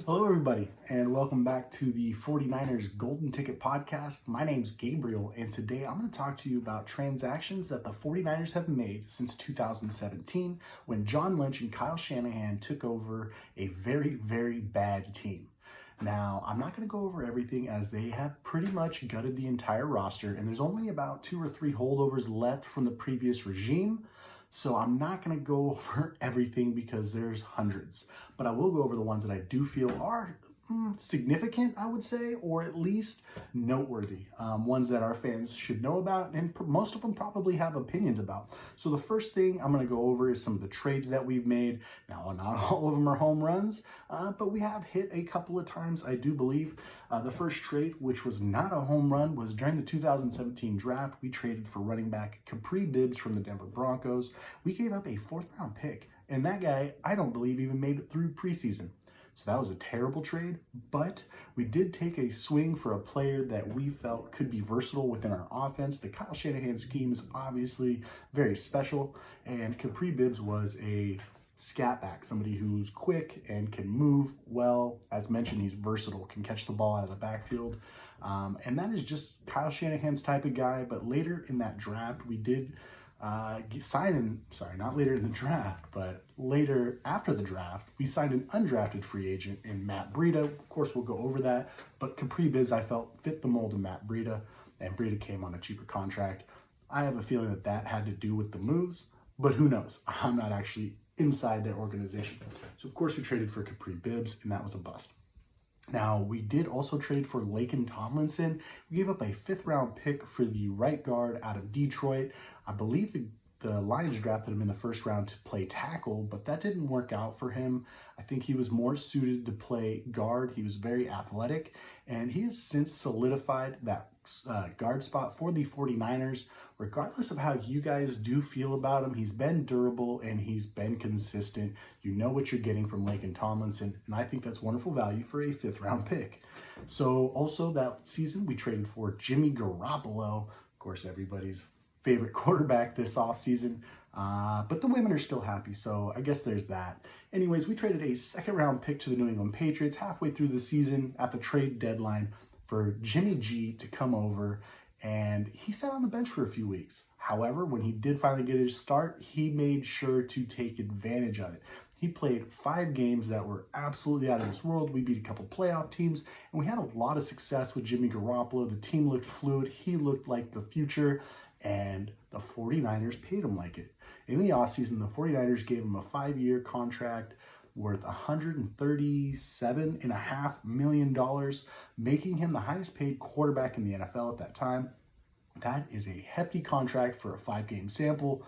Hello, everybody, and welcome back to the 49ers Golden Ticket Podcast. My name's Gabriel, and today I'm going to talk to you about transactions that the 49ers have made since 2017 when John Lynch and Kyle Shanahan took over a very, very bad team. Now, I'm not going to go over everything as they have pretty much gutted the entire roster, and there's only about 2 or 3 holdovers left from the previous regime. So I'm not going to go over everything because there's hundreds, but I will go over the ones that I do feel are significant, I would say, or at least noteworthy, ones that our fans should know about, and most of them probably have opinions about. So the first thing I'm going to go over is some of the trades that we've made. Now, not all of them are home runs, but we have hit a couple of times, I do believe. The first trade, which was not a home run, was during the 2017 draft. We traded for running back Capri Bibbs from the Denver Broncos. We gave up a 4th-round pick, and that guy, I don't believe, even made it through preseason. So that was a terrible trade, but we did take a swing for a player that we felt could be versatile within our offense. The Kyle Shanahan scheme is obviously very special, and Capri Bibbs was a scat back, somebody who's quick and can move well. As mentioned, he's versatile, can catch the ball out of the backfield. And that is just Kyle Shanahan's type of guy. But later in that draft, we did not later in the draft, but later after the draft, we signed an undrafted free agent in Matt Breida. Of course, we'll go over that, but Capri Bibbs, I felt, fit the mold of Matt Breida, and Breida came on a cheaper contract. I have a feeling that that had to do with the moves, but who knows? I'm not actually inside their organization. So, of course, we traded for Capri Bibbs, and that was a bust. Now, we did also trade for Laken Tomlinson. We gave up a 5th-round pick for the right guard out of Detroit. I believe the Lions drafted him in the 1st round to play tackle, but that didn't work out for him. I think he was more suited to play guard. He was very athletic, and he has since solidified that guard spot for the 49ers. Regardless of how you guys do feel about him, he's been durable and he's been consistent. You know what you're getting from Laken Tomlinson, and I think that's wonderful value for a 5th-round pick. So also that season, we traded for Jimmy Garoppolo, of course, everybody's favorite quarterback this offseason, but the women are still happy, so I guess there's that. Anyways, we traded a 2nd-round pick to the New England Patriots halfway through the season at the trade deadline for Jimmy G to come over, and he sat on the bench for a few weeks. However, when he did finally get his start, he made sure to take advantage of it. He played 5 games that were absolutely out of this world. We beat a couple playoff teams, and we had a lot of success with Jimmy Garoppolo. The team looked fluid. He looked like the future, and the 49ers paid him like it. In the offseason, the 49ers gave him a 5-year contract worth $137.5 million, making him the highest paid quarterback in the NFL at that time. That is a hefty contract for a 5-game sample,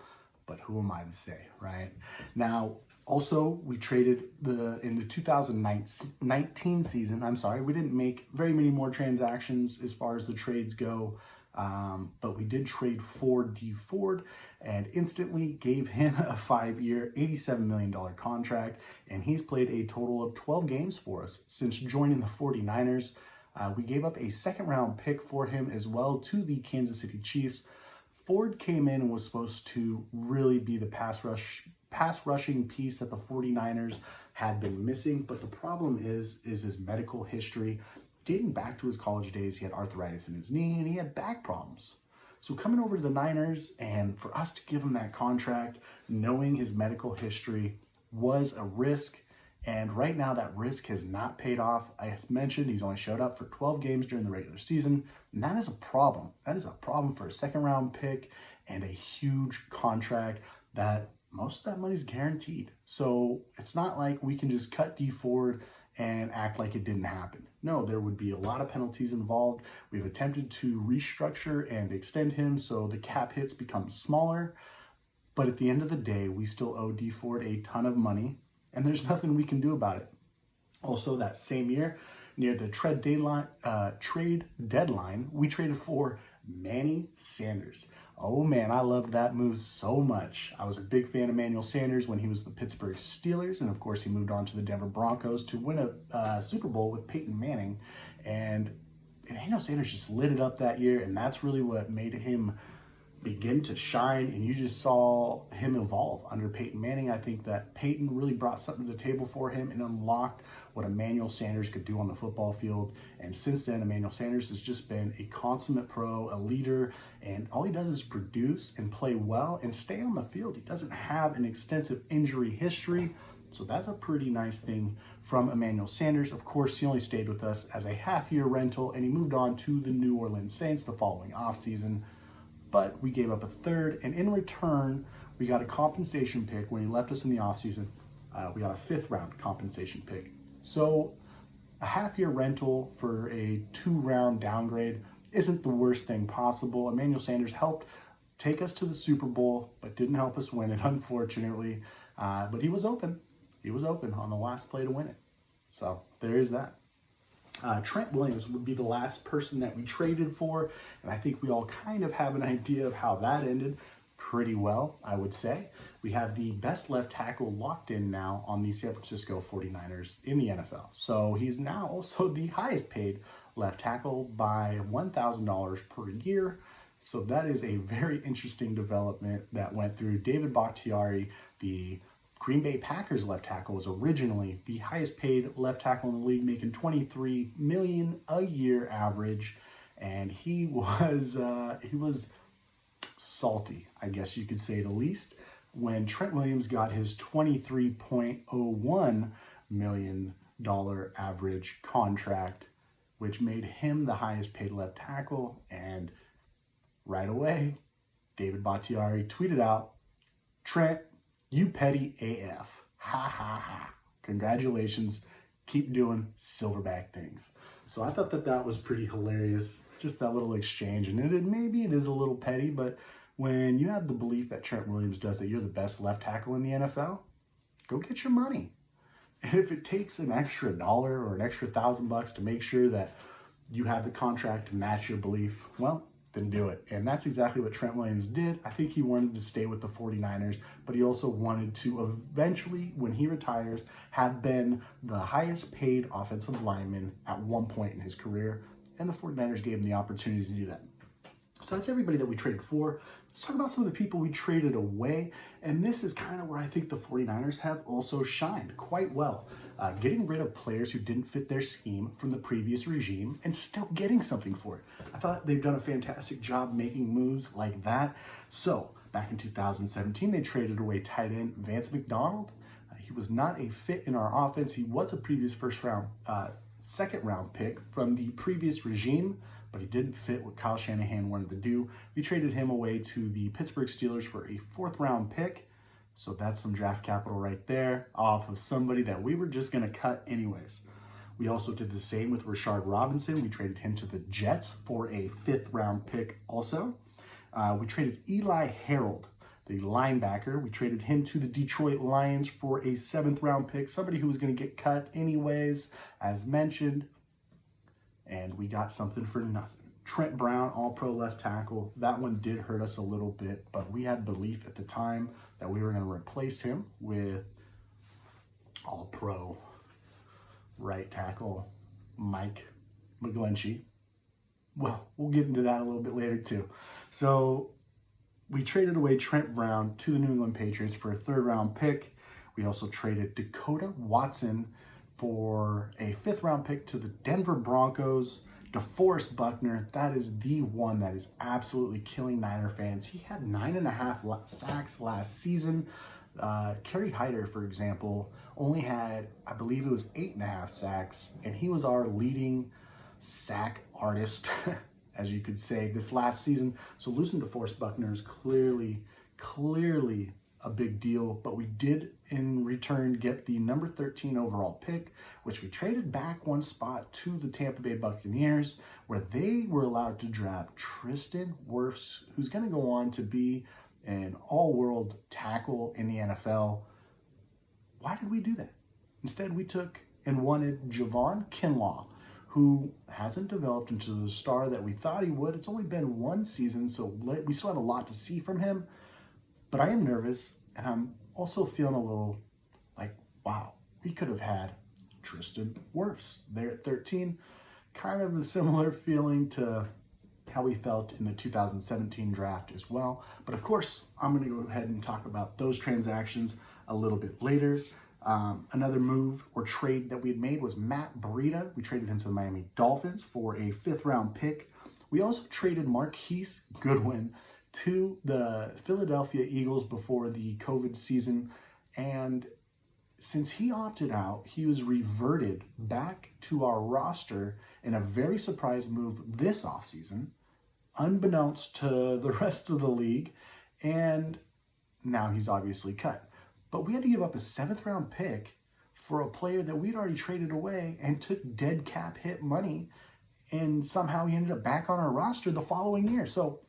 but who am I to say, right? Now, also, we traded in the 2019 season, we didn't make very many more transactions as far as the trades go, but we did trade for D Ford and instantly gave him a 5-year, $87 million contract, and he's played a total of 12 games for us since joining the 49ers. We gave up a 2nd-round pick for him as well to the Kansas City Chiefs. Ford came in and was supposed to really be the pass rushing piece that the 49ers had been missing, but the problem is his medical history. Dating back to his college days, he had arthritis in his knee and he had back problems. So coming over to the Niners and for us to give him that contract, knowing his medical history was a risk. And right now that risk has not paid off. I mentioned he's only showed up for 12 games during the regular season, and that is a problem. That is a problem for a 2nd-round pick and a huge contract that most of that money is guaranteed. So it's not like we can just cut D Ford and act like it didn't happen. No, there would be a lot of penalties involved. We've attempted to restructure and extend him so the cap hits become smaller. But at the end of the day, we still owe D Ford a ton of money, and there's nothing we can do about it. Also, that same year, near the trade deadline, we traded for Manny Sanders. Oh man, I loved that move so much. I was a big fan of Emmanuel Sanders when he was the Pittsburgh Steelers, and of course he moved on to the Denver Broncos to win a Super Bowl with Peyton Manning. And Emmanuel Sanders just lit it up that year, and that's really what made him begin to shine, and you just saw him evolve under Peyton Manning. I think that Peyton really brought something to the table for him and unlocked what Emmanuel Sanders could do on the football field. And since then, Emmanuel Sanders has just been a consummate pro, a leader, and all he does is produce and play well and stay on the field. He doesn't have an extensive injury history, so that's a pretty nice thing from Emmanuel Sanders. Of course, he only stayed with us as a half-year rental, and he moved on to the New Orleans Saints the following offseason. But we gave up a third, and in return, we got a compensation pick when he left us in the offseason. We got a 5th-round compensation pick. So a half-year rental for a 2-round downgrade isn't the worst thing possible. Emmanuel Sanders helped take us to the Super Bowl, but didn't help us win it, unfortunately. But he was open. He was open on the last play to win it. So there is that. Trent Williams would be the last person that we traded for, and I think we all kind of have an idea of how that ended pretty well, I would say. We have the best left tackle locked in now on the San Francisco 49ers in the NFL. So he's now also the highest paid left tackle by $1,000 per year. So that is a very interesting development that went through. David Bakhtiari, the Green Bay Packers left tackle, was originally the highest paid left tackle in the league, making $23 million a year average, and he was salty, I guess you could say the least, when Trent Williams got his $23.01 million average contract, which made him the highest paid left tackle. And right away, David Bakhtiari tweeted out, "Trent, you petty AF. Ha ha ha. Congratulations. Keep doing silverback things." So I thought that that was pretty hilarious. Just that little exchange. And maybe it is a little petty, but when you have the belief that Trent Williams does that you're the best left tackle in the NFL, go get your money. And if it takes an extra dollar or an extra $1,000 to make sure that you have the contract to match your belief, well, then do it. And that's exactly what Trent Williams did. I think he wanted to stay with the 49ers, but he also wanted to eventually, when he retires, have been the highest paid offensive lineman at one point in his career, and the 49ers gave him the opportunity to do that. So that's everybody that we traded for. Let's talk about some of the people we traded away, and this is kind of where I think the 49ers have also shined quite well. Getting rid of players who didn't fit their scheme from the previous regime and still getting something for it. I thought they've done a fantastic job making moves like that. So back in 2017, they traded away tight end Vance Mcdonald. He was not a fit in our offense. He was a previous second-round pick from the previous regime, but he didn't fit what Kyle Shanahan wanted to do. We traded him away to the Pittsburgh Steelers for a 4th-round pick. So that's some draft capital right there off of somebody that we were just going to cut anyways. We also did the same with Rashard Robinson. We traded him to the Jets for a 5th-round pick also. We traded Eli Harold, the linebacker. We traded him to the Detroit Lions for a 7th-round pick, somebody who was going to get cut anyways, as mentioned. And we got something for nothing. Trent Brown, all-pro left tackle. That one did hurt us a little bit, but we had belief at the time that we were going to replace him with all-pro right tackle Mike McGlinchey. Well, we'll get into that a little bit later too. So we traded away Trent Brown to the New England Patriots for a 3rd-round pick. We also traded Dakota Watson for a 5th-round pick to the Denver Broncos. DeForest Buckner, that is the one that is absolutely killing Niner fans. He had 9.5 sacks last season. Carrie Hyder, for example, only had, I believe it was 8.5 sacks, and he was our leading sack artist, as you could say, this last season. So losing DeForest Buckner is clearly a big deal, but we did in return get the number 13 overall pick, which we traded back one spot to the Tampa Bay Buccaneers, where they were allowed to draft Tristan Wirfs, who's going to go on to be an all-world tackle in the NFL. Why did we do that? Instead, we took and wanted Javon Kinlaw, who hasn't developed into the star that we thought he would. It's only been one season, so we still have a lot to see from him. But I am nervous, and I'm also feeling a little like, wow, we could have had Tristan Wirfs there at 13. Kind of a similar feeling to how we felt in the 2017 draft as well. But of course, I'm going to go ahead and talk about those transactions a little bit later. Another move or trade that we had made was Matt Breida. We traded him to the Miami Dolphins for a 5th-round pick. We also traded Marquise Goodwin to the Philadelphia Eagles before the COVID season. And since he opted out, he was reverted back to our roster in a very surprise move this offseason, unbeknownst to the rest of the league, and now he's obviously cut. But we had to give up a 7th-round pick for a player that we'd already traded away and took dead cap hit money, and somehow he ended up back on our roster the following year. So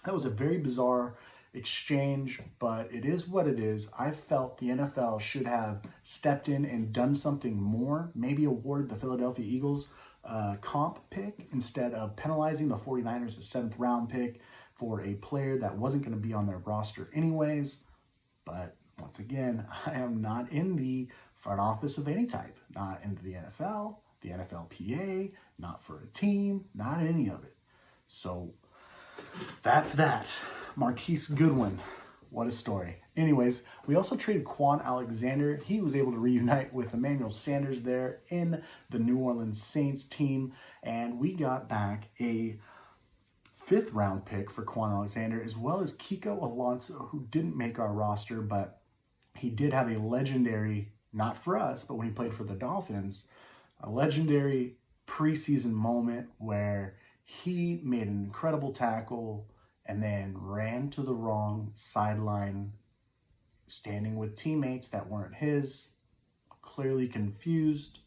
that was a very bizarre exchange, but it is what it is. I felt the NFL should have stepped in and done something more, maybe awarded the Philadelphia Eagles comp pick instead of penalizing the 49ers a 7th-round pick for a player that wasn't going to be on their roster anyways. But once again, I am not in the front office of any type, not in the NFL, the NFLPA, not for a team, not any of it. So that's that. Marquise Goodwin, what a story. Anyways, we also traded Quan Alexander. He was able to reunite with Emmanuel Sanders there in the New Orleans Saints team, and we got back a 5th-round pick for Quan Alexander, as well as Kiko Alonso, who didn't make our roster, but he did have a legendary, not for us, but when he played for the Dolphins, a legendary preseason moment where he made an incredible tackle and then ran to the wrong sideline, standing with teammates that weren't his, clearly confused.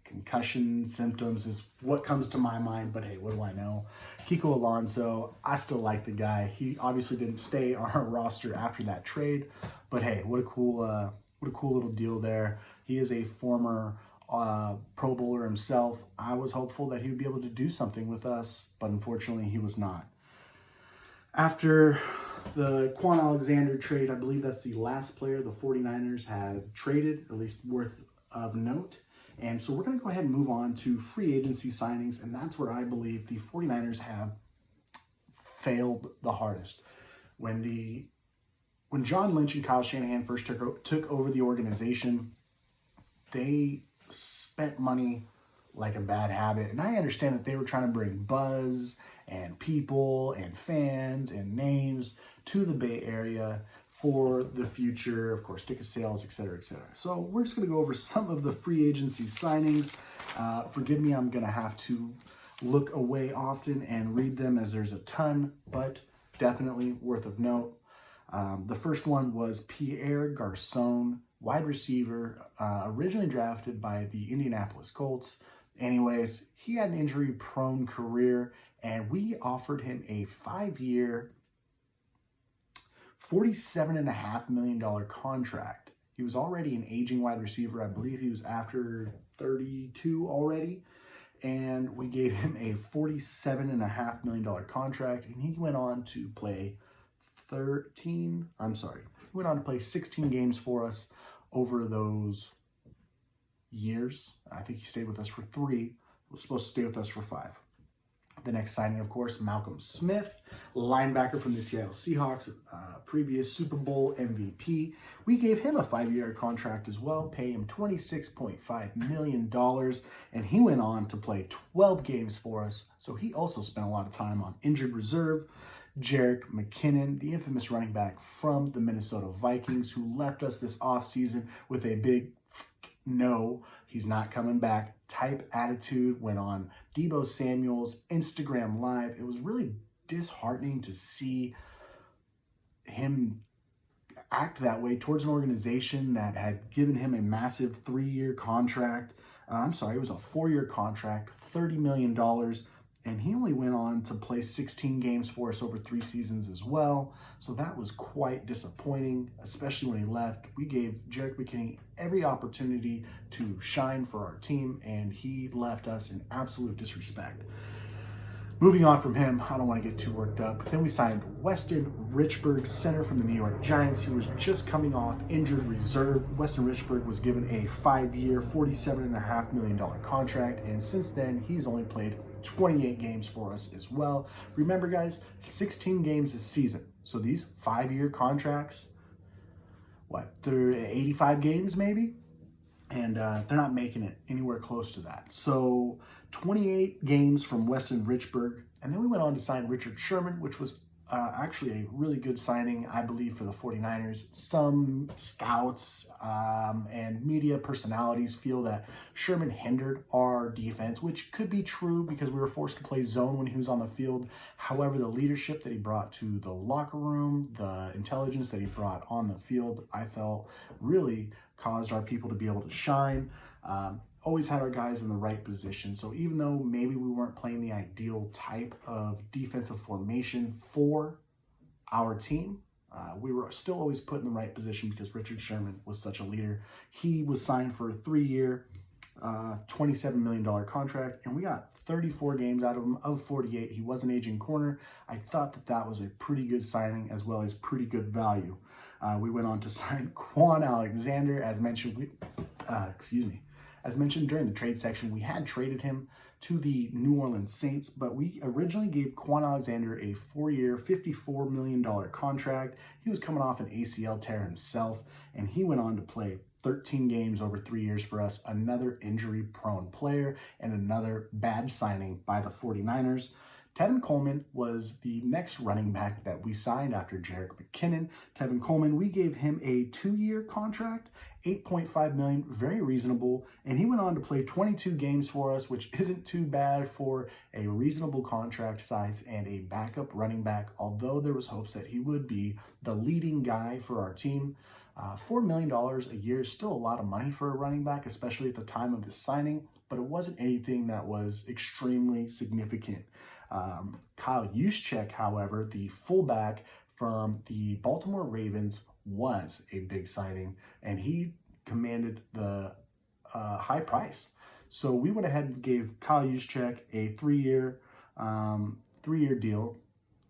Concussion symptoms is what comes to my mind, but hey, what do I know? Kiko Alonso, I still like the guy. He obviously didn't stay on our roster after that trade, but hey, what a cool little deal there. He is a former Pro Bowler himself. I was hopeful that he would be able to do something with us, but unfortunately he was not. After the Quan Alexander trade, I believe that's the last player the 49ers had traded, at least worth of note. And so we're going to go ahead and move on to free agency signings, and that's where I believe the 49ers have failed the hardest. When John Lynch and Kyle Shanahan first took over the organization, they spent money like a bad habit. And I understand that they were trying to bring buzz and people and fans and names to the Bay Area for the future, of course, ticket sales, et cetera, et cetera. So we're just going to go over some of the free agency signings. Forgive me, I'm going to have to look away often and read them as there's a ton, but definitely worth of note. The first one was Pierre, Garcon, wide receiver, originally drafted by the Indianapolis Colts. Anyways, he had an injury-prone career, and we offered him a 5-year, $47.5 million contract. He was already an aging wide receiver. I believe he was after 32 already. And we gave him a $47.5 million contract. And he went on to play 16 games for us over those years. I think he stayed with us for 3. He was supposed to stay with us for 5. The next signing, of course, Malcolm Smith, linebacker from the Seattle Seahawks, previous Super Bowl MVP. We gave him a 5-year contract as well, pay him $26.5 million, and he went on to play 12 games for us, so he also spent a lot of time on injured reserve. Jerick McKinnon, the infamous running back from the Minnesota Vikings, who left us this offseason with a big no, he's not coming back type attitude, went on Debo Samuel's Instagram Live. It was really disheartening to see him act that way towards an organization that had given him a massive 3-year contract. It was a 4-year contract, $30 million. And he only went on to play 16 games for us over 3 seasons as well. So that was quite disappointing, especially when he left. We gave Jerick McKinnon every opportunity to shine for our team, and he left us in absolute disrespect. Moving on from him, I don't want to get too worked up. Then we signed Weston Richburg, center from the New York Giants. He was just coming off injured reserve. Weston Richburg was given a 5-year, $47.5 million contract, and since then, he's only played 28 games for us as well. Remember, guys, 16 games this season. So these 5-year contracts, they're 85 games maybe? And they're not making it anywhere close to that. So 28 games from Weston Richburg. And then we went on to sign Richard Sherman, which was actually a really good signing, I believe, for the 49ers. Some scouts and media personalities feel that Sherman hindered our defense, which could be true because we were forced to play zone when he was on the field. However, the leadership that he brought to the locker room, the intelligence that he brought on the field, I felt really caused our people to be able to shine. Always had our guys in the right position. So even though maybe we weren't playing the ideal type of defensive formation for our team, we were still always put in the right position because Richard Sherman was such a leader. He was signed for a 3-year, $27 million contract, and we got 34 games out of him of 48. He was an aging corner. I thought that that was a pretty good signing as well as pretty good value. We went on to sign Quan Alexander, as mentioned. As mentioned during the trade section, we had traded him to the New Orleans Saints, but we originally gave Quan Alexander a 4-year, $54 million contract. He was coming off an ACL tear himself, and he went on to play 13 games over 3 years for us, another injury-prone player, and another bad signing by the 49ers. Tendon Coleman was the next running back that we signed after Jerick McKinnon. Tendon Coleman, we gave him a 2-year contract, $8.5 million, very reasonable, and he went on to play 22 games for us, which isn't too bad for a reasonable contract size and a backup running back, although there was hopes that he would be the leading guy for our team. $4 million a year is still a lot of money for a running back, especially at the time of the signing, but it wasn't anything that was extremely significant. Kyle Juszczyk, however, the fullback from the Baltimore Ravens, was a big signing, and he commanded the high price. So we went ahead and gave Kyle Juszczyk a 3-year deal,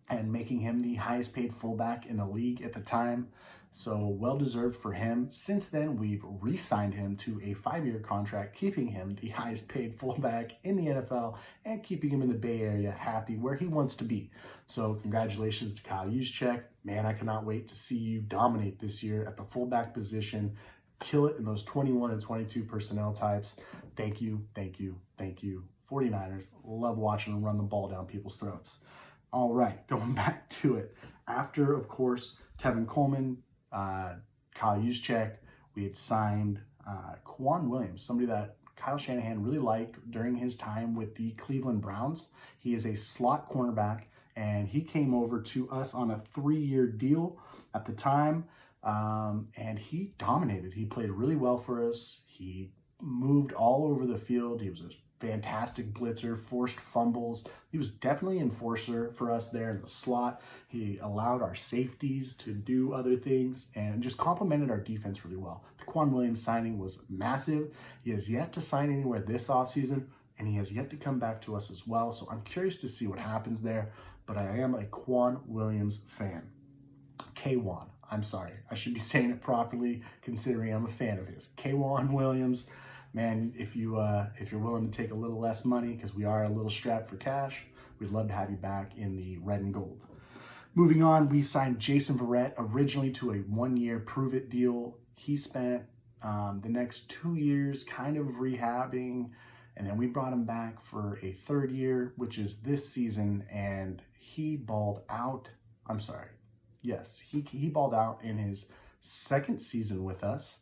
and making him the highest paid fullback in the league at the time. So well-deserved for him. Since then, we've re-signed him to a 5-year contract, keeping him the highest paid fullback in the NFL and keeping him in the Bay Area happy where he wants to be. So congratulations to Kyle Juszczyk. Man, I cannot wait to see you dominate this year at the fullback position. Kill it in those 21 and 22 personnel types. Thank you, thank you, thank you. 49ers, love watching them run the ball down people's throats. All right, going back to it. After, of course, Tevin Coleman, Kyle Juszczyk, we had signed Quan Williams, somebody that Kyle Shanahan really liked during his time with the Cleveland Browns. He is a slot cornerback, and he came over to us on a 3-year deal at the time, and he dominated. He played really well for us. He moved all over the field. He was a fantastic blitzer, forced fumbles. He was definitely an enforcer for us there in the slot. He allowed our safeties to do other things and just complemented our defense really well. The Quan Williams signing was massive. He has yet to sign anywhere this offseason, and he has yet to come back to us as well. So I'm curious to see what happens there, but I am a Quan Williams fan. K1. I'm sorry. I should be saying it properly considering I'm a fan of his. K1 Williams. Man, if you're willing to take a little less money, because we are a little strapped for cash, we'd love to have you back in the red and gold. Moving on, we signed Jason Verrett originally to a 1-year prove-it deal. He spent the next 2 years kind of rehabbing, and then we brought him back for a 3rd year, which is this season, and he balled out. I'm sorry. Yes, he balled out in his 2nd season with us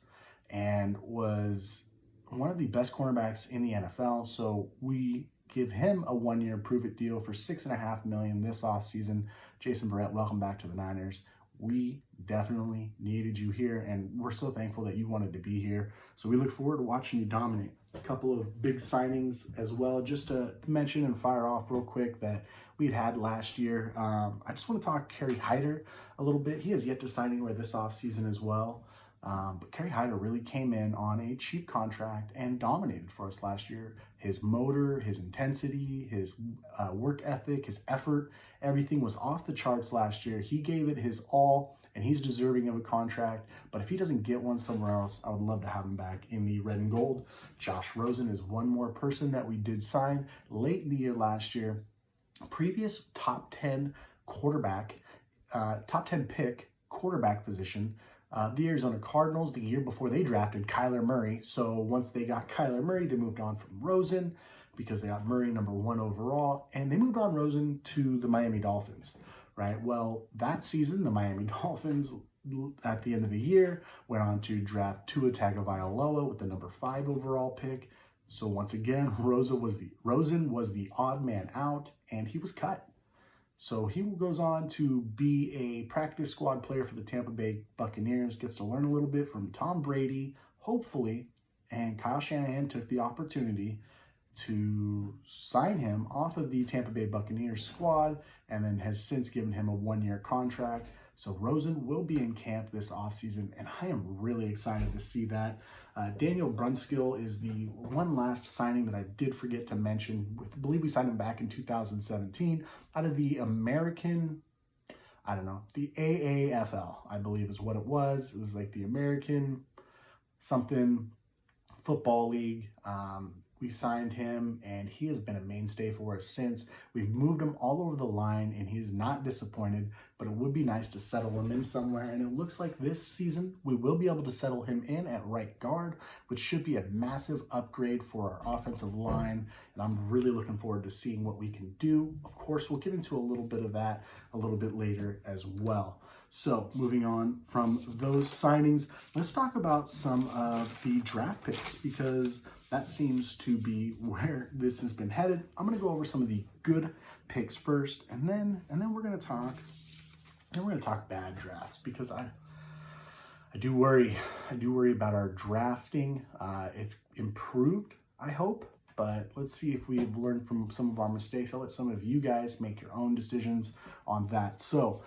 and was one of the best cornerbacks in the NFL. So we give him a 1-year prove-it deal for $6.5 million this offseason. Jason Verrett, welcome back to the Niners. We definitely needed you here, and we're so thankful that you wanted to be here. So we look forward to watching you dominate. A couple of big signings as well, just to mention and fire off real quick that we had last year. I just want to talk Carrie Hyder a little bit. He has yet to sign anywhere this offseason as well. But Carrie Hyder really came in on a cheap contract and dominated for us last year. His motor, his intensity, his work ethic, his effort, everything was off the charts last year. He gave it his all, and he's deserving of a contract. But if he doesn't get one somewhere else, I would love to have him back in the red and gold. Josh Rosen is one more person that we did sign late in the year last year. Previous top 10 pick quarterback position. The Arizona Cardinals, the year before they drafted Kyler Murray. So once they got Kyler Murray, they moved on from Rosen because they got Murray number 1 overall, and they moved on Rosen to the Miami Dolphins, right? Well, that season, the Miami Dolphins, at the end of the year, went on to draft Tua Tagovailoa with the number 5 overall pick. So once again, Rosen was the odd man out, and he was cut. So he goes on to be a practice squad player for the Tampa Bay Buccaneers, gets to learn a little bit from Tom Brady, hopefully, and Kyle Shanahan took the opportunity to sign him off of the Tampa Bay Buccaneers squad and then has since given him a 1-year contract. So Rosen will be in camp this offseason, and I am really excited to see that. Daniel Brunskill is the one last signing that I did forget to mention. I believe we signed him back in 2017 out of the American, the AAFL, I believe is what it was. It was like the American something football league. We signed him, and he has been a mainstay for us since. We've moved him all over the line, and he's not disappointed, but it would be nice to settle him in somewhere, and it looks like this season we will be able to settle him in at right guard, which should be a massive upgrade for our offensive line, and I'm really looking forward to seeing what we can do. Of course, we'll get into a little bit of that a little bit later as well. So moving on from those signings, let's talk about some of the draft picks, because that seems to be where this has been headed. I'm going to go over some of the good picks first, and then we're going to talk. And we're going to talk bad drafts, because I do worry about our drafting. It's improved, I hope, but let's see if we've learned from some of our mistakes. I'll let some of you guys make your own decisions on that. So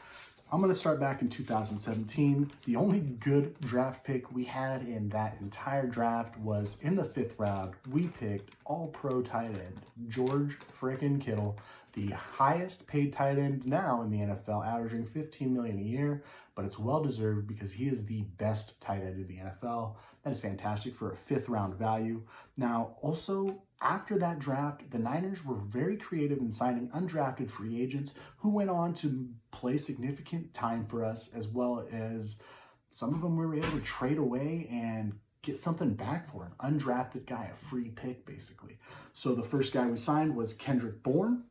I'm going to start back in 2017. The only good draft pick we had in that entire draft was in the 5th round. We picked all-pro tight end George frickin' Kittle, the highest paid tight end now in the NFL, averaging $15 million a year, but it's well-deserved because he is the best tight end in the NFL. That is fantastic for a 5th round value. Now, also, after that draft, the Niners were very creative in signing undrafted free agents who went on to play significant time for us, as well as some of them we were able to trade away and get something back for, an undrafted guy, a free pick, basically. So the first guy we signed was Kendrick Bourne,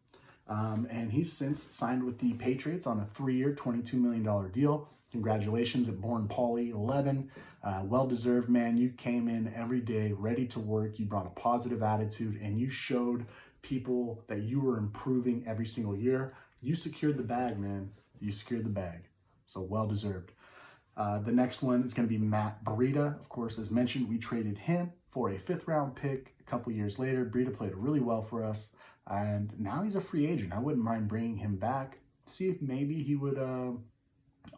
and he's since signed with the Patriots on a 3-year, $22 million deal. Congratulations at Bourne Pauly 11. Well-deserved, man. You came in every day ready to work. You brought a positive attitude, and you showed people that you were improving every single year. You secured the bag, man. You secured the bag. So well-deserved. The next one is going to be Matt Breida. Of course, as mentioned, we traded him for a 5th round pick a couple years later. Breida played really well for us, and now he's a free agent. I wouldn't mind bringing him back, see if maybe he would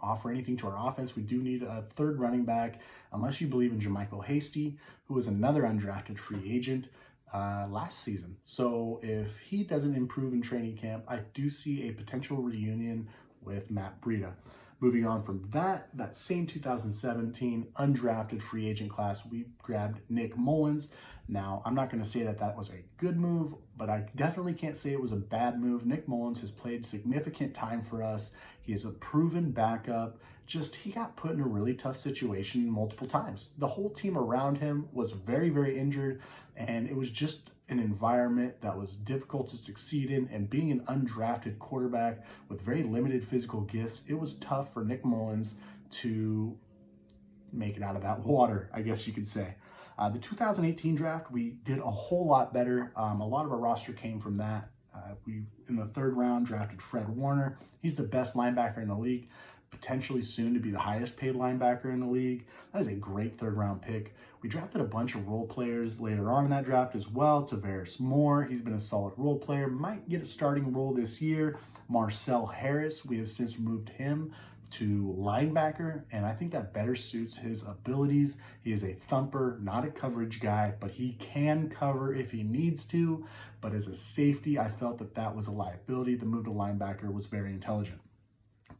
offer anything to our offense. We do need a 3rd running back, unless you believe in Jermichael Hasty, who was another undrafted free agent last season. So if he doesn't improve in training camp, I do see a potential reunion with Matt Breida. Moving on from that same 2017 undrafted free agent class, we grabbed Nick Mullins. Now, I'm not going to say that was a good move, but I definitely can't say it was a bad move. Nick Mullins has played significant time for us. He is a proven backup. Just, he got put in a really tough situation multiple times. The whole team around him was very, very injured, and it was just an environment that was difficult to succeed in, and being an undrafted quarterback with very limited physical gifts, it was tough for Nick Mullins to make it out of that water, I guess you could say. The 2018 draft, we did a whole lot better. A lot of our roster came from that. We, in the 3rd round, drafted Fred Warner. He's the best linebacker in the league, potentially soon to be the highest paid linebacker in the league. That is a great 3rd round pick. We drafted a bunch of role players later on in that draft as well. Tavares Moore, he's been a solid role player, might get a starting role this year. Marcel Harris, we have since moved him to linebacker, and I think that better suits his abilities. He is a thumper, not a coverage guy, but he can cover if he needs to. But as a safety, I felt that was a liability. The move to linebacker was very intelligent.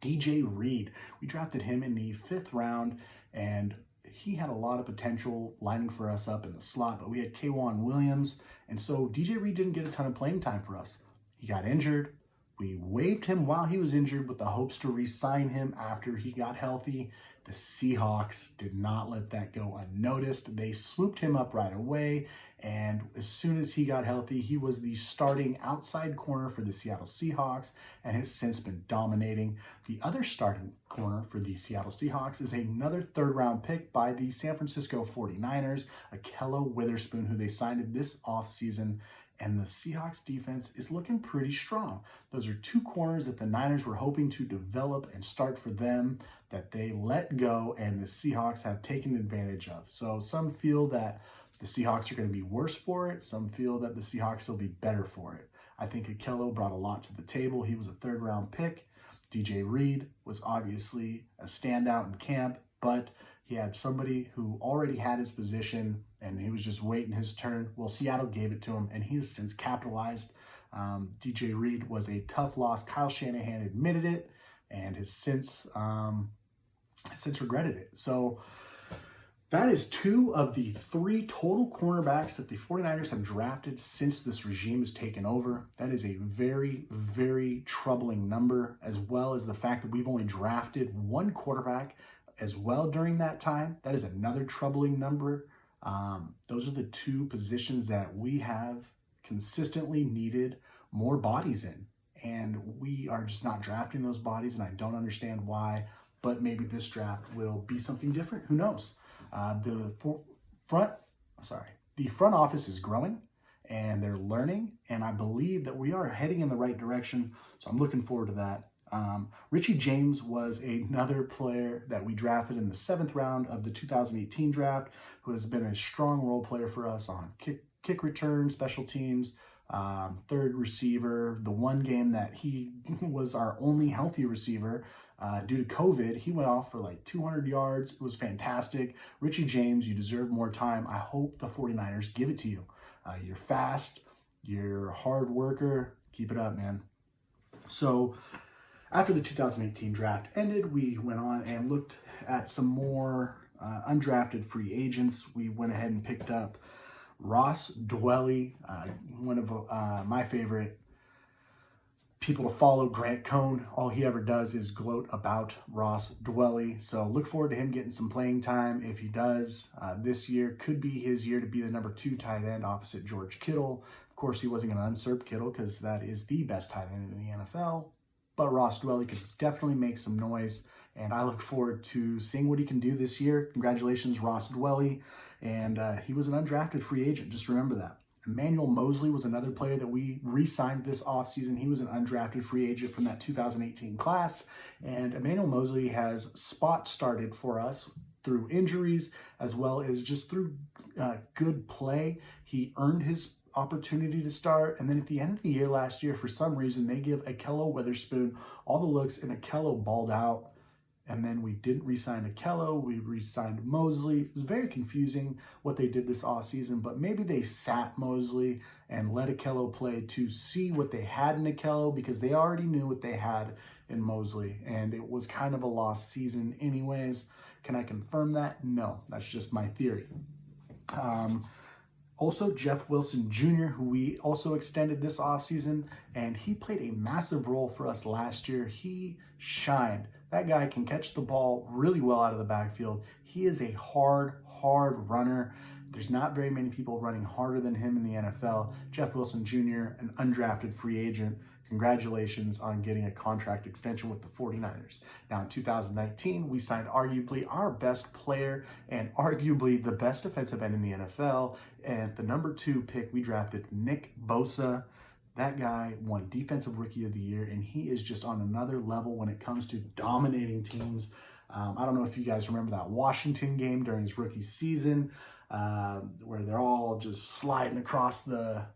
DJ Reid. We drafted him in the 5th round, and he had a lot of potential lining for us up in the slot, but we had Quan Williams, and so DJ Reid didn't get a ton of playing time for us. He got injured. We waived him while he was injured with the hopes to re-sign him after he got healthy. The Seahawks did not let that go unnoticed. They swooped him up right away, and as soon as he got healthy, he was the starting outside corner for the Seattle Seahawks and has since been dominating. The other starting corner for the Seattle Seahawks is another 3rd-round pick by the San Francisco 49ers, Ahkello Witherspoon, who they signed this offseason. And the Seahawks defense is looking pretty strong. Those are 2 corners that the Niners were hoping to develop and start for them that they let go, and the Seahawks have taken advantage of. So some feel that the Seahawks are going to be worse for it. Some feel that the Seahawks will be better for it. I think Ahkello brought a lot to the table. He was a 3rd-round pick. DJ Reid was obviously a standout in camp, but he had somebody who already had his position, and he was just waiting his turn. Well, Seattle gave it to him, and he has since capitalized. DJ Reid was a tough loss. Kyle Shanahan admitted it, and has since regretted it. So that is 2 of the 3 total cornerbacks that the 49ers have drafted since this regime has taken over. That is a very, very troubling number, as well as the fact that we've only drafted 1 quarterback as well during that time. That is another troubling number. Those are the 2 positions that we have consistently needed more bodies in, and we are just not drafting those bodies, and I don't understand why, but maybe this draft will be something different. Who knows? The front office is growing, and they're learning, and I believe that we are heading in the right direction, so I'm looking forward to that. Richie James was another player that we drafted in the 7th round of the 2018 draft, who has been a strong role player for us on kick return, special teams, 3rd receiver. The one game that he was our only healthy receiver due to COVID, he went off for like 200 yards. It was fantastic. Richie James, you deserve more time. I hope the 49ers give it to you. You're fast. You're a hard worker. Keep it up, man. So after the 2018 draft ended, we went on and looked at some more undrafted free agents. We went ahead and picked up Ross Dwelly, one of my favorite people to follow, Grant Cohn. All he ever does is gloat about Ross Dwelly. So look forward to him getting some playing time. If he does, this year could be his year to be the number 2 tight end opposite George Kittle. Of course, he wasn't going to usurp Kittle because that is the best tight end in the NFL. But Ross Dwelly could definitely make some noise, and I look forward to seeing what he can do this year. Congratulations, Ross Dwelly. And he was an undrafted free agent. Just remember that. Emmanuel Moseley was another player that we re-signed this offseason. He was an undrafted free agent from that 2018 class. And Emmanuel Moseley has spot started for us through injuries as well as just through good play. He earned his opportunity to start, and then at the end of the year last year, for some reason, they give Ahkello Witherspoon all the looks, and Ahkello balled out, and then we didn't re-sign Ahkello, we re-signed Moseley. It was very confusing what they did this offseason, but maybe they sat Moseley and let Ahkello play to see what they had in Ahkello, because they already knew what they had in Moseley, and it was kind of a lost season anyways. Can I confirm that? No, that's just my theory. Also, Jeff Wilson Jr., who we also extended this offseason, and he played a massive role for us last year. He shined. That guy can catch the ball really well out of the backfield. He is a hard runner. There's not very many people running harder than him in the NFL. Jeff Wilson Jr., an undrafted free agent. Congratulations on getting a contract extension with the 49ers. Now, in 2019, we signed arguably our best player and arguably the best defensive end in the NFL. And the number 2 pick, we drafted Nick Bosa. That guy won Defensive Rookie of the Year, and he is just on another level when it comes to dominating teams. I don't know if you guys remember that Washington game during his rookie season where they're all just sliding across the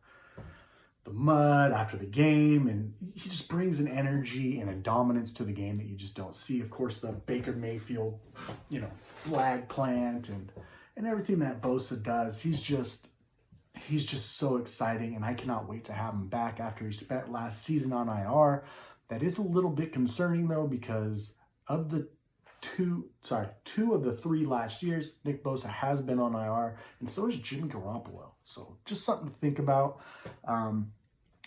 mud after the game, and he just brings an energy and a dominance to the game that you just don't see. Of course, the Baker Mayfield, flag plant and everything that Bosa does, he's just so exciting, and I cannot wait to have him back after he spent last season on IR. That is a little bit concerning though, because of the two of the three last years, Nick Bosa has been on IR, and so is Jimmy Garoppolo. So just something to think about.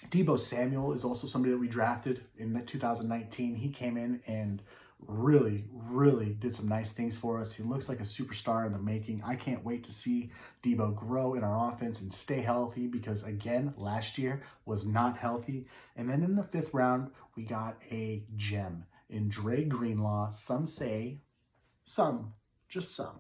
Debo Samuel is also somebody that we drafted in 2019. He came in and really did some nice things for us. He looks like a superstar in the making. I can't wait to see Debo grow in our offense and stay healthy, because again, last year was not healthy. And then in the 5th round, we got a gem in Dre Greenlaw. Some say, just some,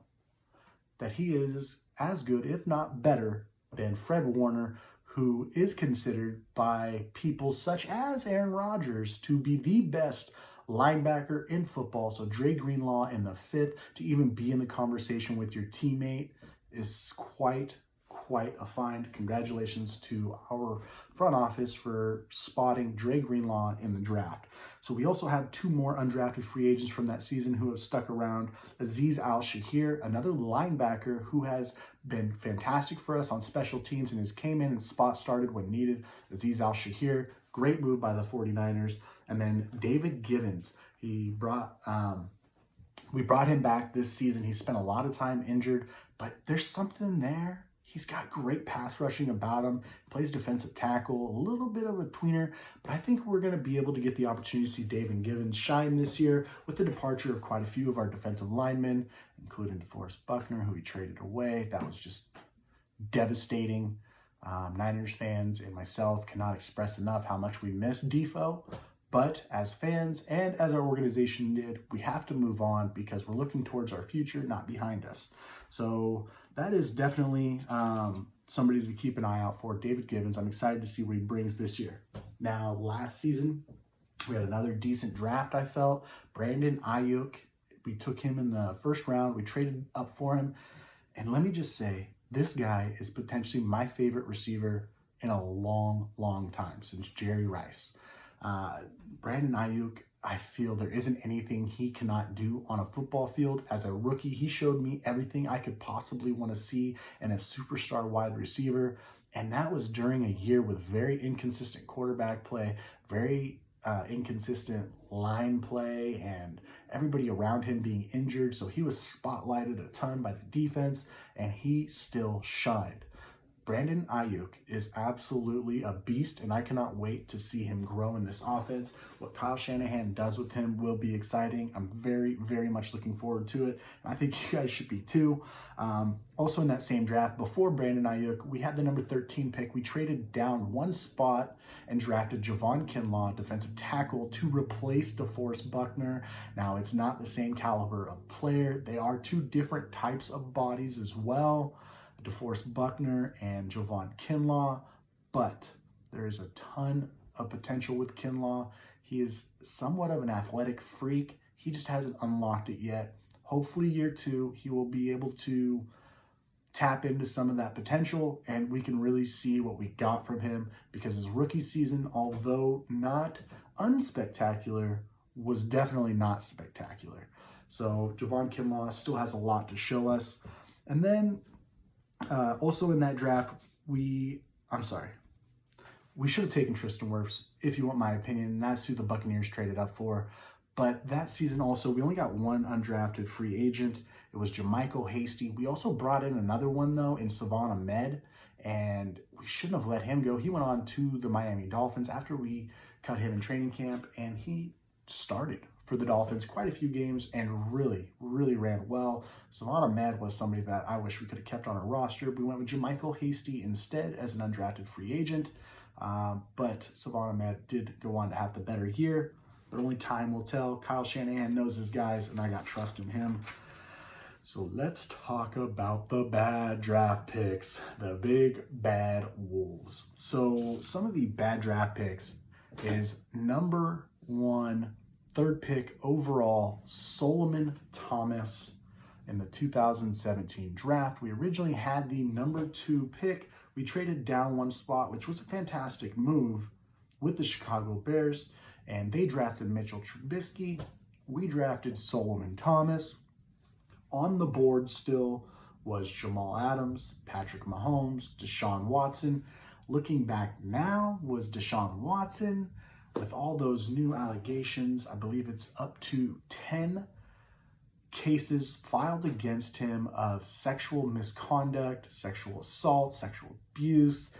that he is as good, if not better, than Fred Warner, who is considered by people such as Aaron Rodgers to be the best linebacker in football. So Dre Greenlaw in the 5th to even be in the conversation with your teammate is quite a find. Congratulations to our front office for spotting Dre Greenlaw in the draft. So we also have 2 more undrafted free agents from that season who have stuck around. Aziz Al-Shahir, another linebacker who has been fantastic for us on special teams and has came in and spot started when needed. Aziz Al-Shahir, great move by the 49ers. And then David Givens, we brought him back this season. He spent a lot of time injured, but there's something there. He's got great pass rushing about him. He plays defensive tackle, a little bit of a tweener, but I think we're going to be able to get the opportunity to see David Givens shine this year with the departure of quite a few of our defensive linemen, including DeForest Buckner, who we traded away. That was just devastating. Niners fans and myself cannot express enough how much we miss Defo. But as fans and as our organization did, we have to move on because we're looking towards our future, not behind us. So that is definitely somebody to keep an eye out for, David Givens. I'm excited to see what he brings this year. Now, last season, we had another decent draft, I felt. Brandon Ayoke, we took him in the 1st round. We traded up for him. And let me just say, this guy is potentially my favorite receiver in a long time, since Jerry Rice. Brandon Ayoke, I feel there isn't anything he cannot do on a football field. As a rookie, he showed me everything I could possibly want to see in a superstar wide receiver. And that was during a year with very inconsistent quarterback play, very inconsistent line play, and everybody around him being injured. So he was spotlighted a ton by the defense, and he still shined. Brandon Ayoke is absolutely a beast, and I cannot wait to see him grow in this offense. What Kyle Shanahan does with him will be exciting. I'm very much looking forward to it. I think you guys should be too. Also in that same draft, before Brandon Ayoke, we had the number 13 pick. We traded down 1 spot and drafted Javon Kinlaw, defensive tackle, to replace DeForest Buckner. Now, it's not the same caliber of player. They are 2 different types of bodies as well, DeForest Buckner and Javon Kinlaw, but there is a ton of potential with Kinlaw. He is somewhat of an athletic freak. He just hasn't unlocked it yet. Hopefully year 2, he will be able to tap into some of that potential, and we can really see what we got from him, because his rookie season, although not unspectacular, was definitely not spectacular. So Javon Kinlaw still has a lot to show us. And then also in that draft, we should have taken Tristan Wirfs, if you want my opinion, and that's who the Buccaneers traded up for. But that season also, we only got 1 undrafted free agent. It was Jermichael Hasty. We also brought in another one, though, in Savon Ahmed, and we shouldn't have let him go. He went on to the Miami Dolphins after we cut him in training camp, and he started for the Dolphins quite a few games and really ran well. Savon Ahmed was somebody that I wish we could have kept on our roster. We went with Jermichael Hasty instead as an undrafted free agent, but Savon Ahmed did go on to have the better year, but only time will tell. Kyle Shanahan knows his guys, and I got trust in him. So let's talk about the bad draft picks, the big bad wolves. So some of the bad draft picks is number 1, 3rd pick overall, Solomon Thomas in the 2017 draft. We originally had the number 2 pick. We traded down 1 spot, which was a fantastic move with the Chicago Bears, and they drafted Mitchell Trubisky. We drafted Solomon Thomas. On the board still was Jamal Adams, Patrick Mahomes, Deshaun Watson. Looking back now, was Deshaun Watson with all those new allegations. I believe it's up to 10 cases filed against him of sexual misconduct, sexual assault, sexual abuse.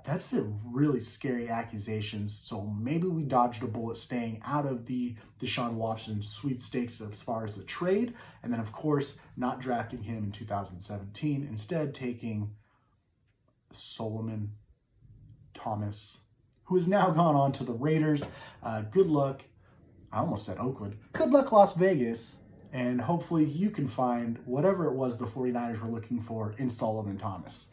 That's a really scary accusations. So maybe we dodged a bullet staying out of the Deshaun Watson sweepstakes as far as the trade. And then, of course, not drafting him in 2017. Instead, taking Solomon Thomas, who has now gone on to the Raiders. Good luck. I almost said Oakland. Good luck, Las Vegas. And hopefully you can find whatever it was the 49ers were looking for in Solomon Thomas.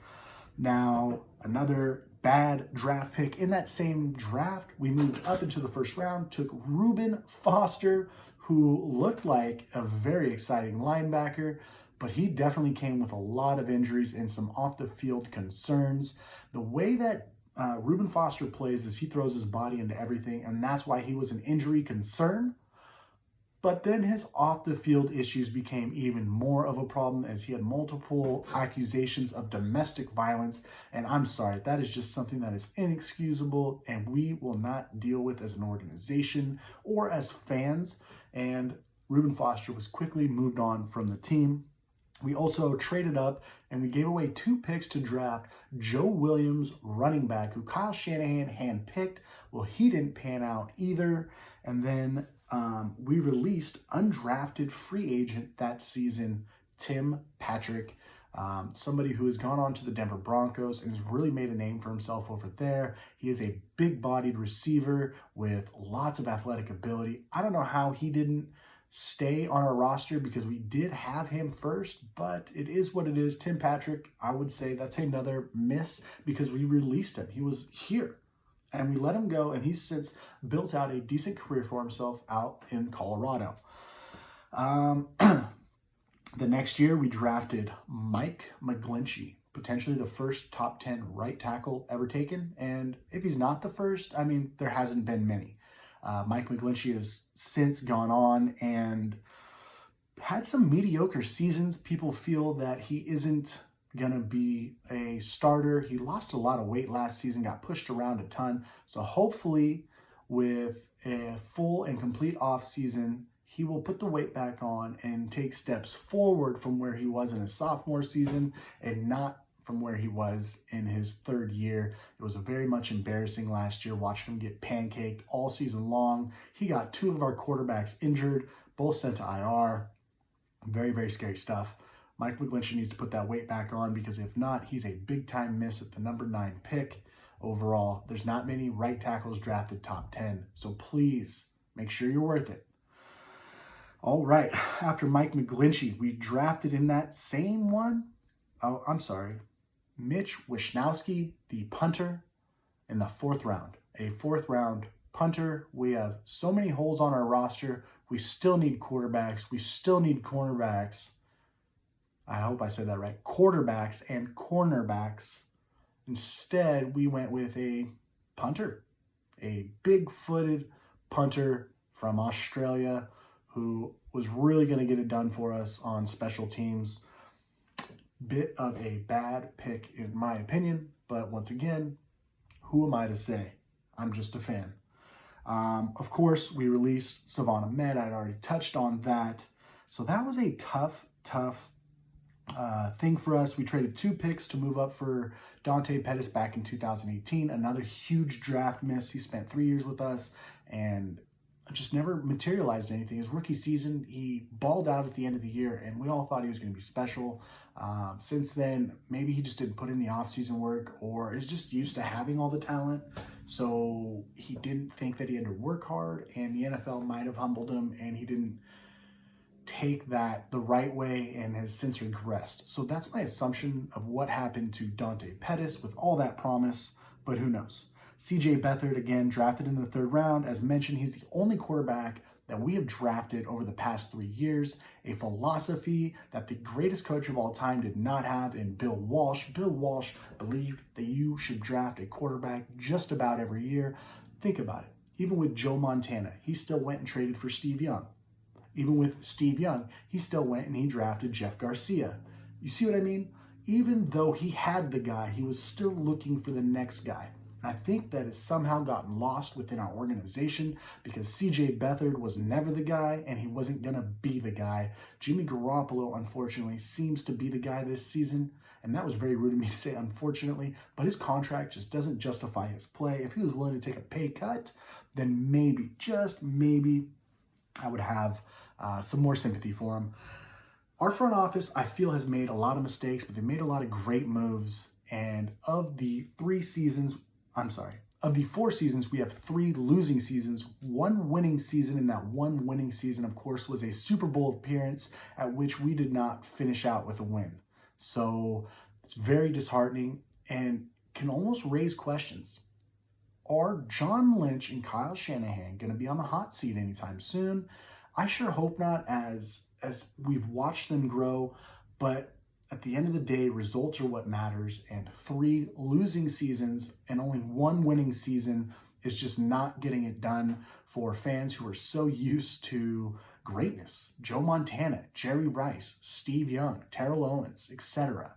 Now, another bad draft pick. In that same draft, we moved up into the first round, took Ruben Foster, who looked like a very exciting linebacker, but he definitely came with a lot of injuries and some off-the-field concerns. The way that Ruben Foster plays is he throws his body into everything, and that's why he was an injury concern. But then his off-the-field issues became even more of a problem as he had multiple accusations of domestic violence. And I'm sorry, that is just something that is inexcusable and we will not deal with as an organization or as fans. And Ruben Foster was quickly moved on from the team. We also traded up and we gave away 2 picks to draft Joe Williams, running back, who Kyle Shanahan handpicked. Well, he didn't pan out either. And then we released undrafted free agent that season, Tim Patrick, somebody who has gone on to the Denver Broncos and has really made a name for himself over there. He is a big-bodied receiver with lots of athletic ability. I don't know how he didn't stay on our roster because we did have him first, but it is what it is. Tim Patrick, I would say that's another miss because we released him. He was here. And we let him go, and he's since built out a decent career for himself out in Colorado. The next year, we drafted Mike McGlinchey, potentially the first top 10 right tackle ever taken. And if he's not the first, I mean, there hasn't been many. Mike McGlinchey has since gone on and had some mediocre seasons. People feel that he isn't gonna be a starter. He lost a lot of weight last season, got pushed around a ton. So hopefully with a full and complete off season, he will put the weight back on and take steps forward from where he was in his sophomore season and not from where he was in his third year. It was a very much embarrassing last year watching him get pancaked all season long. He got 2 of our quarterbacks injured, both sent to IR. Very, very scary stuff. Mike McGlinchey needs to put that weight back on because if not, he's a big-time miss at the number 9 pick overall. There's not many right tackles drafted top 10, so please make sure you're worth it. All right, after Mike McGlinchey, we drafted in that same one. Oh, I'm sorry. Mitch Wishnowsky, the punter, in the 4th round. A 4th-round punter. We have so many holes on our roster. We still need quarterbacks. We still need cornerbacks. I hope I said that right. Quarterbacks and cornerbacks. Instead, we went with a punter, a big-footed punter from Australia who was really going to get it done for us on special teams. Bit of a bad pick in my opinion, but once again, who am I to say? I'm just a fan. Of course, we released Savannah Med. I'd already touched on that. So that was a tough thing for us. We traded 2 picks to move up for Dante Pettis back in 2018. Another huge draft miss. He spent 3 years with us and just never materialized anything. His rookie season, he balled out at the end of the year, and we all thought he was going to be special. Since then, maybe he just didn't put in the offseason work or is just used to having all the talent. So he didn't think that he had to work hard, and the NFL might have humbled him, and he didn't take that the right way and has since regressed. So that's my assumption of what happened to Dante Pettis with all that promise, but who knows? CJ Beathard, again, drafted in the 3rd round. As mentioned, he's the only quarterback that we have drafted over the past 3 years, a philosophy that the greatest coach of all time did not have in Bill Walsh. Bill Walsh believed that you should draft a quarterback just about every year. Think about it. Even with Joe Montana, he still went and traded for Steve Young. Even with Steve Young, he still went and he drafted Jeff Garcia. You see what I mean? Even though he had the guy, he was still looking for the next guy. And I think that has somehow gotten lost within our organization because CJ Beathard was never the guy and he wasn't going to be the guy. Jimmy Garoppolo, unfortunately, seems to be the guy this season. And that was very rude of me to say, unfortunately, but his contract just doesn't justify his play. If he was willing to take a pay cut, then maybe, just maybe, I would have some more sympathy for him. Our front office, I feel, has made a lot of mistakes, but they made a lot of great moves. And of the 4 seasons, we have 3 losing seasons. 1 winning season, and that 1 winning season, of course, was a Super Bowl appearance at which we did not finish out with a win. So it's very disheartening and can almost raise questions. Are John Lynch and Kyle Shanahan going to be on the hot seat anytime soon? I sure hope not, as we've watched them grow, but at the end of the day, results are what matters, and 3 losing seasons and only 1 winning season is just not getting it done for fans who are so used to greatness. Joe Montana, Jerry Rice, Steve Young, Terrell Owens, etc.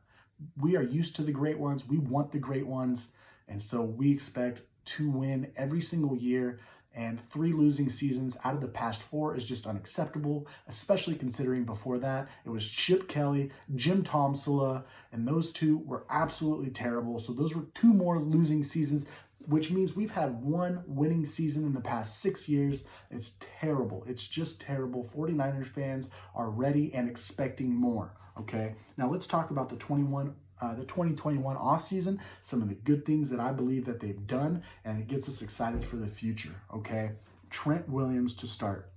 We are used to the great ones. We want the great ones, and so we expect to win every single year. And 3 losing seasons out of the past 4 is just unacceptable, especially considering before that it was Chip Kelly, Jim Tomsula, and those 2 were absolutely terrible. So those were 2 more losing seasons, which means we've had 1 winning season in the past 6 years. It's terrible. It's just terrible. 49ers fans are ready and expecting more, okay? Now let's talk about the 2021 offseason, some of the good things that I believe that they've done, and it gets us excited for the future, okay? Trent Williams to start.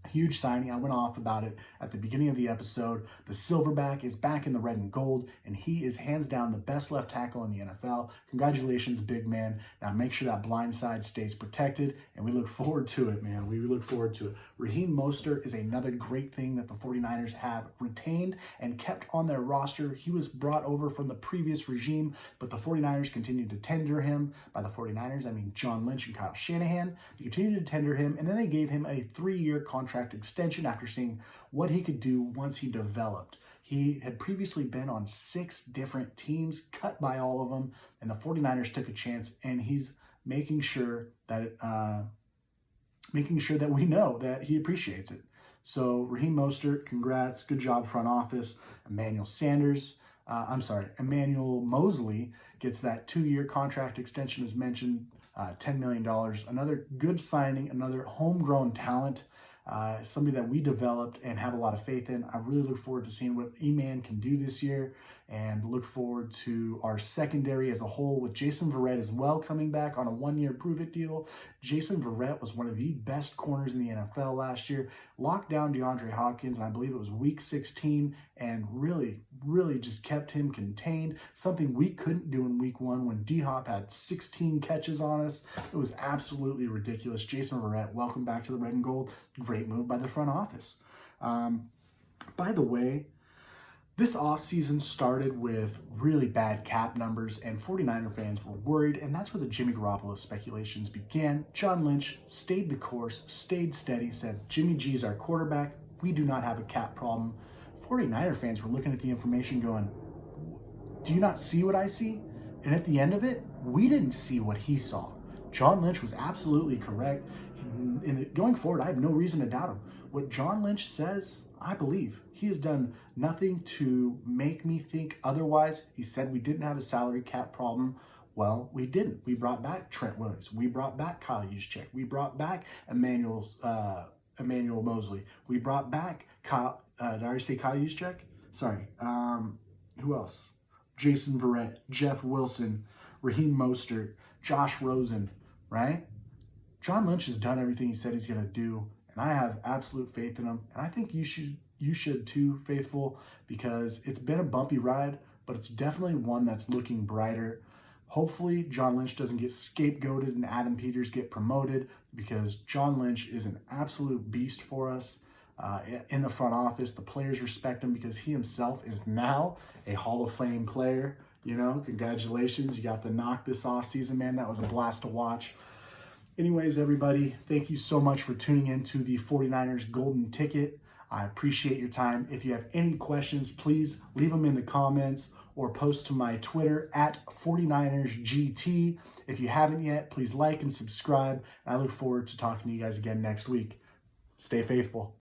Huge signing. I went off about it at the beginning of the episode. The Silverback is back in the red and gold, and he is hands down the best left tackle in the NFL. Congratulations, big man. Now make sure that blind side stays protected, and we look forward to it, man. We look forward to it. Raheem Mostert is another great thing that the 49ers have retained and kept on their roster. He was brought over from the previous regime, but the 49ers continued to tender him. By the 49ers, I mean John Lynch and Kyle Shanahan. They continued to tender him, and then they gave him a 3-year contract extension after seeing what he could do once he developed. He had previously been on 6 different teams, cut by all of them, and the 49ers took a chance, and he's making sure that we know that he appreciates it. So Raheem Mostert, congrats, good job front office. Emmanuel Mosley gets that 2-year contract extension as mentioned, $10 million. Another good signing, another homegrown talent. Somebody that we developed and have a lot of faith in. I really look forward to seeing what E-Man can do this year, and look forward to our secondary as a whole, with Jason Verrett as well coming back on a 1-year prove-it deal. Jason Verrett was one of the best corners in the NFL last year. Locked down DeAndre Hopkins, and I believe it was week 16, and really just kept him contained, something we couldn't do in week 1 when D-Hop had 16 catches on us. It was absolutely ridiculous. Jason Verrett, welcome back to the red and gold. Great move by the front office. By the way, this offseason started with really bad cap numbers, and 49er fans were worried, and that's where the Jimmy Garoppolo speculations began. John Lynch stayed the course, stayed steady, said, Jimmy G's our quarterback. We do not have a cap problem. 49er fans were looking at the information going, do you not see what I see? And at the end of it, we didn't see what he saw. John Lynch was absolutely correct. Going forward, I have no reason to doubt him. What John Lynch says, I believe. He has done nothing to make me think otherwise. He said we didn't have a salary cap problem. Well, we didn't. We brought back Trent Williams. We brought back Kyle Juszczyk. We brought back Emmanuel Mosley. We brought back Kyle. Did I already say Kyle Juszczyk? Sorry. Who else? Jason Verrett, Jeff Wilson, Raheem Mostert, Josh Rosen, right? John Lynch has done everything he said he's going to do, and I have absolute faith in him. And I think you should too, faithful, because it's been a bumpy ride, but it's definitely one that's looking brighter. Hopefully, John Lynch doesn't get scapegoated and Adam Peters get promoted, because John Lynch is an absolute beast for us in the front office. The players respect him because he himself is now a Hall of Fame player. You know, congratulations. You got the knock this offseason, man. That was a blast to watch. Anyways, everybody, thank you so much for tuning in to the 49ers Golden Ticket. I appreciate your time. If you have any questions, please leave them in the comments or post to my Twitter at 49ersGT. If you haven't yet, please like and subscribe. And I look forward to talking to you guys again next week. Stay faithful.